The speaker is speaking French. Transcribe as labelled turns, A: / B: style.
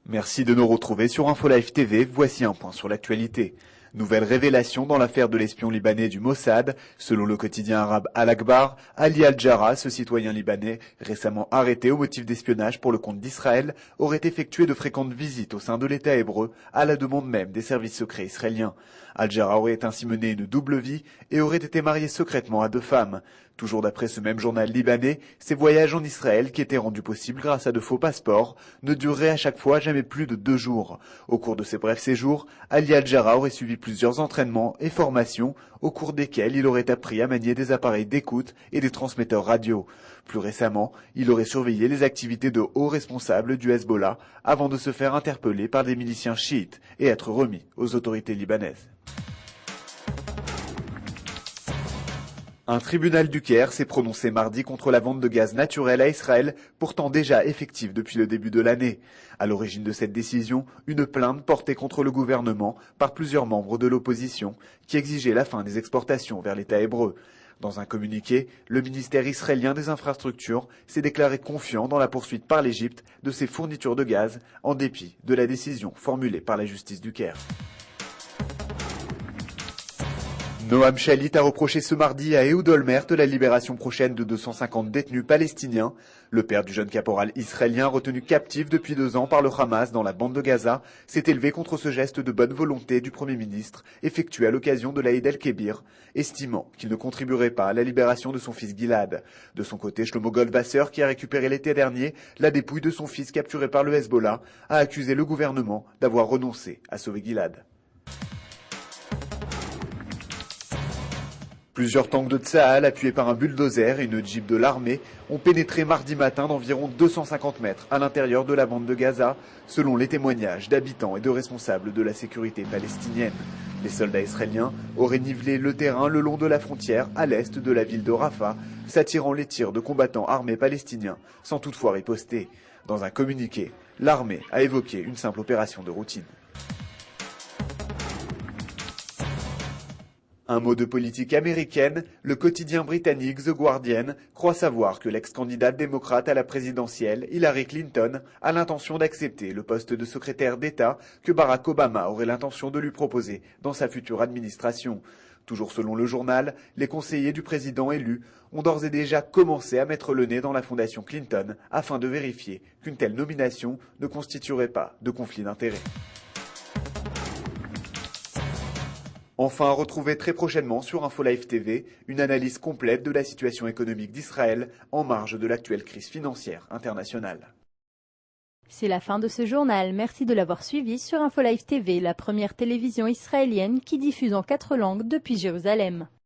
A: Merci de nous retrouver sur InfoLive TV, voici un point sur l'actualité. Nouvelle révélation dans l'affaire de l'espion libanais du Mossad. Selon le quotidien arabe Al-Akhbar, Ali Al-Jarrah, ce citoyen libanais récemment arrêté au motif d'espionnage pour le compte d'Israël, aurait effectué de fréquentes visites au sein de l'État hébreu à la demande même des services secrets israéliens. Al-Jarrah aurait ainsi mené une double vie et aurait été marié secrètement à 2 femmes. Toujours d'après ce même journal libanais, ces voyages en Israël, qui étaient rendus possibles grâce à de faux passeports, ne dureraient à chaque fois jamais plus de 2 jours. Au cours de ces brefs séjours, Ali Al-Jarrah aurait suivi plusieurs entraînements et formations, au cours desquels il aurait appris à manier des appareils d'écoute et des transmetteurs radio. Plus récemment, il aurait surveillé les activités de hauts responsables du Hezbollah avant de se faire interpeller par des miliciens chiites et être remis aux autorités libanaises. Un tribunal du Caire s'est prononcé mardi contre la vente de gaz naturel à Israël, pourtant déjà effective depuis le début de l'année. À l'origine de cette décision, une plainte portée contre le gouvernement par plusieurs membres de l'opposition qui exigeaient la fin des exportations vers l'État hébreu. Dans un communiqué, le ministère israélien des infrastructures s'est déclaré confiant dans la poursuite par l'Égypte de ses fournitures de gaz, en dépit de la décision formulée par la justice du Caire. Noam Shalit a reproché ce mardi à Ehud Olmert la libération prochaine de 250 détenus palestiniens. Le père du jeune caporal israélien retenu captif depuis 2 ans par le Hamas dans la bande de Gaza s'est élevé contre ce geste de bonne volonté du Premier ministre effectué à l'occasion de l'Aïd el-Kébir, estimant qu'il ne contribuerait pas à la libération de son fils Gilad. De son côté, Shlomo Goldwasser, qui a récupéré l'été dernier la dépouille de son fils capturé par le Hezbollah, a accusé le gouvernement d'avoir renoncé à sauver Gilad. Plusieurs tanks de Tsahal, appuyés par un bulldozer et une jeep de l'armée, ont pénétré mardi matin d'environ 250 mètres à l'intérieur de la bande de Gaza, selon les témoignages d'habitants et de responsables de la sécurité palestinienne. Les soldats israéliens auraient nivelé le terrain le long de la frontière à l'est de la ville de Rafah, s'attirant les tirs de combattants armés palestiniens, sans toutefois riposter. Dans un communiqué, l'armée a évoqué une simple opération de routine. Un mot de politique américaine, le quotidien britannique The Guardian croit savoir que l'ex-candidate démocrate à la présidentielle, Hillary Clinton, a l'intention d'accepter le poste de secrétaire d'État que Barack Obama aurait l'intention de lui proposer dans sa future administration. Toujours selon le journal, les conseillers du président élu ont d'ores et déjà commencé à mettre le nez dans la fondation Clinton afin de vérifier qu'une telle nomination ne constituerait pas de conflit d'intérêts. Enfin, retrouvez très prochainement sur InfoLive TV une analyse complète de la situation économique d'Israël en marge de l'actuelle crise financière internationale.
B: C'est la fin de ce journal. Merci de l'avoir suivi sur InfoLive TV, la première télévision israélienne qui diffuse en 4 langues depuis Jérusalem.